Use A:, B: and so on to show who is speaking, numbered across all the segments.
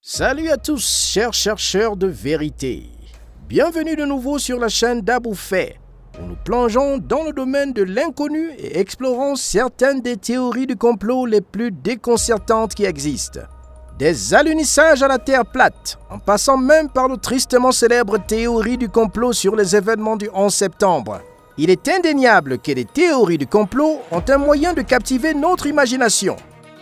A: Salut à tous, chers chercheurs de vérité. Bienvenue de nouveau sur la chaîne d'Abou Fait, où nous plongeons dans le domaine de l'inconnu et explorons certaines des théories du complot les plus déconcertantes qui existent. Des alunissages à la Terre plate, en passant même par le tristement célèbre théorie du complot sur les événements du 11 septembre. Il est indéniable que les théories du complot ont un moyen de captiver notre imagination.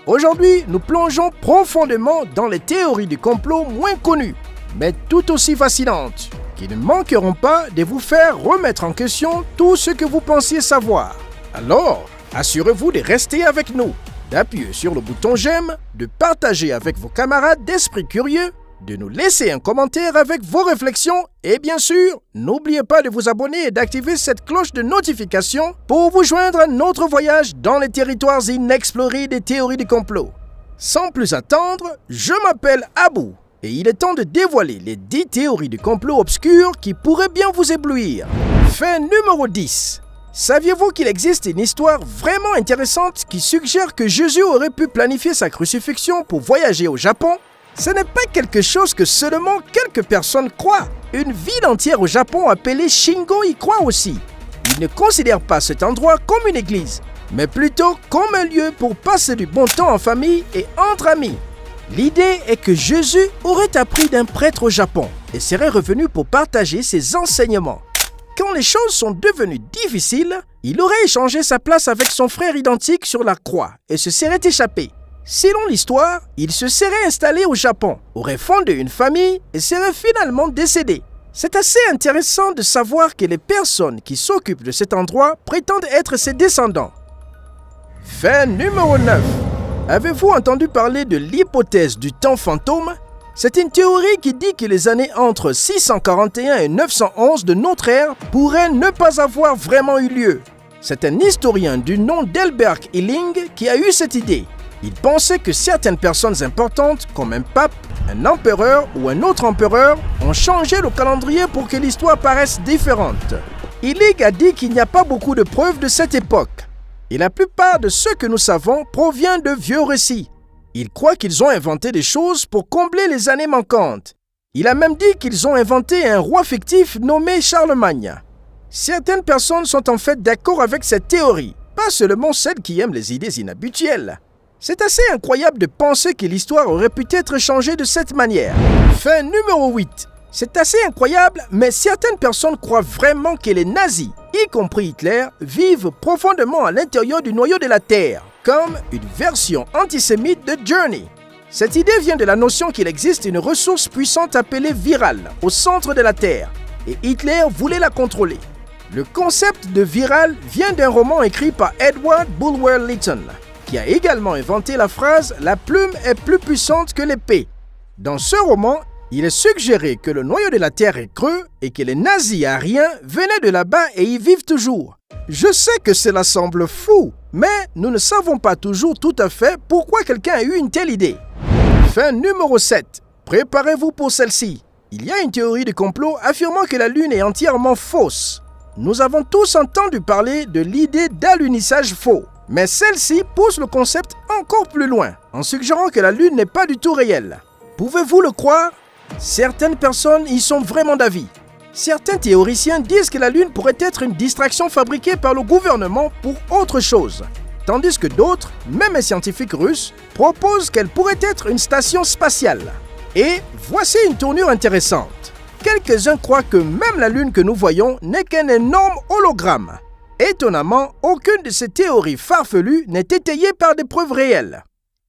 A: Aujourd'hui, nous plongeons profondément dans les théories du complot moins connues, mais tout aussi fascinantes, qui ne manqueront pas de vous faire remettre en question tout ce que vous pensiez savoir. Alors, assurez-vous de rester avec nous, d'appuyer sur le bouton j'aime, de partager avec vos camarades d'esprit curieux, de nous laisser un commentaire avec vos réflexions et bien sûr, n'oubliez pas de vous abonner et d'activer cette cloche de notification pour vous joindre à notre voyage dans les territoires inexplorés des théories du complot. Sans plus attendre, je m'appelle Abou et il est temps de dévoiler les 10 théories du complot obscures qui pourraient bien vous éblouir. Fait numéro 10. Saviez-vous qu'il existe une histoire vraiment intéressante qui suggère que Jésus aurait pu planifier sa crucifixion pour voyager au Japon? Ce n'est pas quelque chose que seulement quelques personnes croient. Une ville entière au Japon appelée Shingo y croit aussi. Ils ne considèrent pas cet endroit comme une église, mais plutôt comme un lieu pour passer du bon temps en famille et entre amis. L'idée est que Jésus aurait appris d'un prêtre au Japon et serait revenu pour partager ses enseignements. Quand les choses sont devenues difficiles, il aurait échangé sa place avec son frère identique sur la croix et se serait échappé. Selon l'histoire, il se serait installé au Japon, aurait fondé une famille et serait finalement décédé. C'est assez intéressant de savoir que les personnes qui s'occupent de cet endroit prétendent être ses descendants. Fait numéro 9. Avez-vous entendu parler de l'hypothèse du temps fantôme? C'est une théorie qui dit que les années entre 641 et 911 de notre ère pourraient ne pas avoir vraiment eu lieu. C'est un historien du nom d'Elbert Illing qui a eu cette idée. Il pensait que certaines personnes importantes, comme un pape, un empereur ou un autre empereur, ont changé le calendrier pour que l'histoire paraisse différente. Illig a dit qu'il n'y a pas beaucoup de preuves de cette époque. Et la plupart de ce que nous savons provient de vieux récits. Il croit qu'ils ont inventé des choses pour combler les années manquantes. Il a même dit qu'ils ont inventé un roi fictif nommé Charlemagne. Certaines personnes sont en fait d'accord avec cette théorie, pas seulement celles qui aiment les idées inhabituelles. C'est assez incroyable de penser que l'histoire aurait pu être changée de cette manière. Fait numéro 8. C'est assez incroyable, mais certaines personnes croient vraiment que les nazis, y compris Hitler, vivent profondément à l'intérieur du noyau de la Terre, comme une version antisémite de Journey. Cette idée vient de la notion qu'il existe une ressource puissante appelée virale au centre de la Terre, et Hitler voulait la contrôler. Le concept de virale vient d'un roman écrit par Edward Bulwer Lytton, qui a également inventé la phrase « La plume est plus puissante que l'épée ». Dans ce roman, il est suggéré que le noyau de la Terre est creux et que les nazis aryens venaient de là-bas et y vivent toujours. Je sais que cela semble fou, mais nous ne savons pas toujours tout à fait pourquoi quelqu'un a eu une telle idée. Fin numéro 7. Préparez-vous pour celle-ci. Il y a une théorie de complot affirmant que la Lune est entièrement fausse. Nous avons tous entendu parler de l'idée d'alunissage faux. Mais celle-ci pousse le concept encore plus loin, en suggérant que la Lune n'est pas du tout réelle. Pouvez-vous le croire? Certaines personnes y sont vraiment d'avis. Certains théoriciens disent que la Lune pourrait être une distraction fabriquée par le gouvernement pour autre chose, tandis que d'autres, même un scientifique russe, proposent qu'elle pourrait être une station spatiale. Et voici une tournure intéressante. Quelques-uns croient que même la Lune que nous voyons n'est qu'un énorme hologramme. Étonnamment, aucune de ces théories farfelues n'est étayée par des preuves réelles.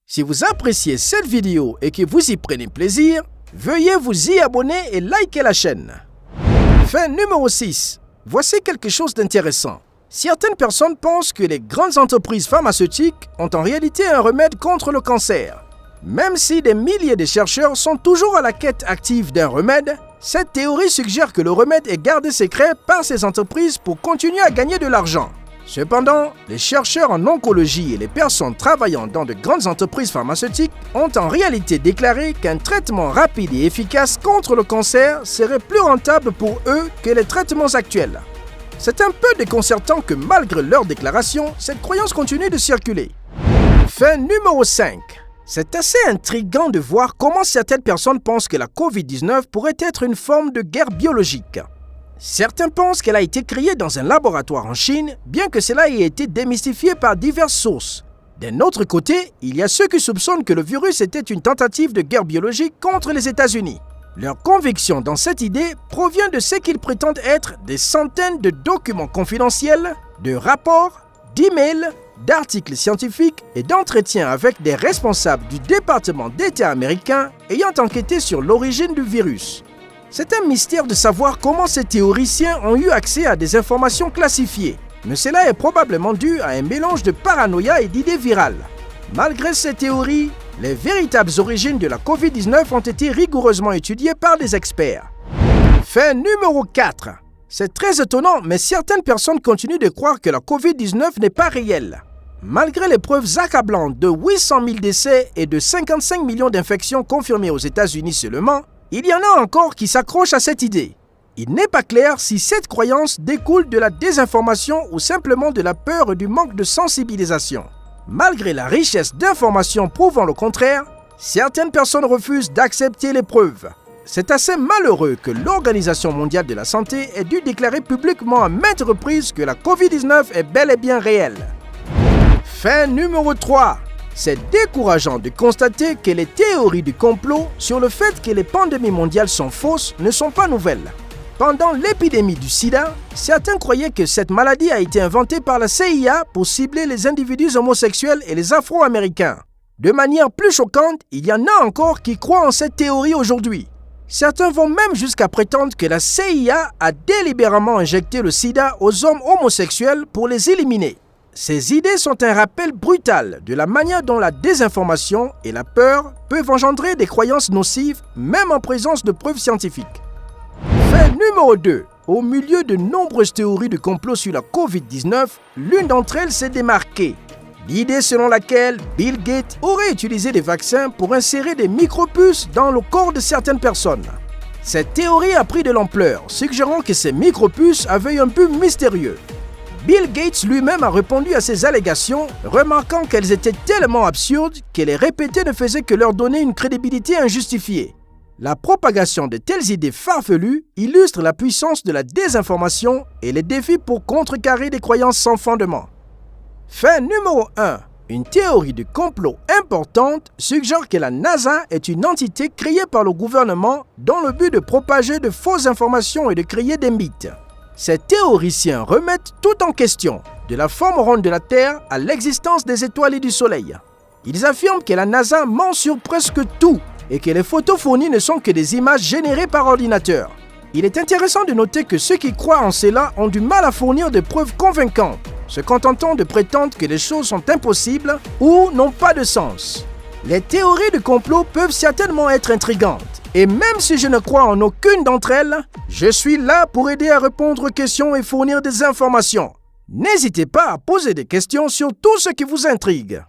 A: Si vous appréciez cette vidéo et que vous y prenez plaisir, veuillez vous y abonner et liker la chaîne. Fin numéro 6. Voici quelque chose d'intéressant. Certaines personnes pensent que les grandes entreprises pharmaceutiques ont en réalité un remède contre le cancer. Même si des milliers de chercheurs sont toujours à la quête active d'un remède, cette théorie suggère que le remède est gardé secret par ces entreprises pour continuer à gagner de l'argent. Cependant, les chercheurs en oncologie et les personnes travaillant dans de grandes entreprises pharmaceutiques ont en réalité déclaré qu'un traitement rapide et efficace contre le cancer serait plus rentable pour eux que les traitements actuels. C'est un peu déconcertant que malgré leurs déclarations, cette croyance continue de circuler. Fin numéro 5. C'est assez intriguant de voir comment certaines personnes pensent que la COVID-19 pourrait être une forme de guerre biologique. Certains pensent qu'elle a été créée dans un laboratoire en Chine, bien que cela ait été démystifié par diverses sources. D'un autre côté, il y a ceux qui soupçonnent que le virus était une tentative de guerre biologique contre les États-Unis. Leur conviction dans cette idée provient de ce qu'ils prétendent être des centaines de documents confidentiels, de rapports, d'emails, d'articles scientifiques et d'entretiens avec des responsables du département d'État américain ayant enquêté sur l'origine du virus. C'est un mystère de savoir comment ces théoriciens ont eu accès à des informations classifiées, mais cela est probablement dû à un mélange de paranoïa et d'idées virales. Malgré ces théories, les véritables origines de la COVID-19 ont été rigoureusement étudiées par des experts. Fait numéro 4. C'est très étonnant, mais certaines personnes continuent de croire que la COVID-19 n'est pas réelle. Malgré les preuves accablantes de 800 000 décès et de 55 millions d'infections confirmées aux États-Unis seulement, il y en a encore qui s'accrochent à cette idée. Il n'est pas clair si cette croyance découle de la désinformation ou simplement de la peur et du manque de sensibilisation. Malgré la richesse d'informations prouvant le contraire, certaines personnes refusent d'accepter les preuves. C'est assez malheureux que l'Organisation mondiale de la santé ait dû déclarer publiquement à maintes reprises que la COVID-19 est bel et bien réelle. Fait numéro 3. C'est décourageant de constater que les théories du complot sur le fait que les pandémies mondiales sont fausses ne sont pas nouvelles. Pendant l'épidémie du sida, certains croyaient que cette maladie a été inventée par la CIA pour cibler les individus homosexuels et les Afro-Américains. De manière plus choquante, il y en a encore qui croient en cette théorie aujourd'hui. Certains vont même jusqu'à prétendre que la CIA a délibérément injecté le sida aux hommes homosexuels pour les éliminer. Ces idées sont un rappel brutal de la manière dont la désinformation et la peur peuvent engendrer des croyances nocives, même en présence de preuves scientifiques. Fait numéro 2. Au milieu de nombreuses théories de complot sur la COVID-19, l'une d'entre elles s'est démarquée. L'idée selon laquelle Bill Gates aurait utilisé des vaccins pour insérer des micropuces dans le corps de certaines personnes. Cette théorie a pris de l'ampleur, suggérant que ces micropuces avaient un but mystérieux. Bill Gates lui-même a répondu à ces allégations, remarquant qu'elles étaient tellement absurdes que les répéter ne faisait que leur donner une crédibilité injustifiée. La propagation de telles idées farfelues illustre la puissance de la désinformation et les défis pour contrecarrer des croyances sans fondement. Fait numéro 1. Une théorie du complot importante suggère que la NASA est une entité créée par le gouvernement dans le but de propager de fausses informations et de créer des mythes. Ces théoriciens remettent tout en question, de la forme ronde de la Terre à l'existence des étoiles et du Soleil. Ils affirment que la NASA ment sur presque tout et que les photos fournies ne sont que des images générées par ordinateur. Il est intéressant de noter que ceux qui croient en cela ont du mal à fournir des preuves convaincantes, se contentant de prétendre que les choses sont impossibles ou n'ont pas de sens. Les théories de complot peuvent certainement être intrigantes, et même si je ne crois en aucune d'entre elles, je suis là pour aider à répondre aux questions et fournir des informations. N'hésitez pas à poser des questions sur tout ce qui vous intrigue.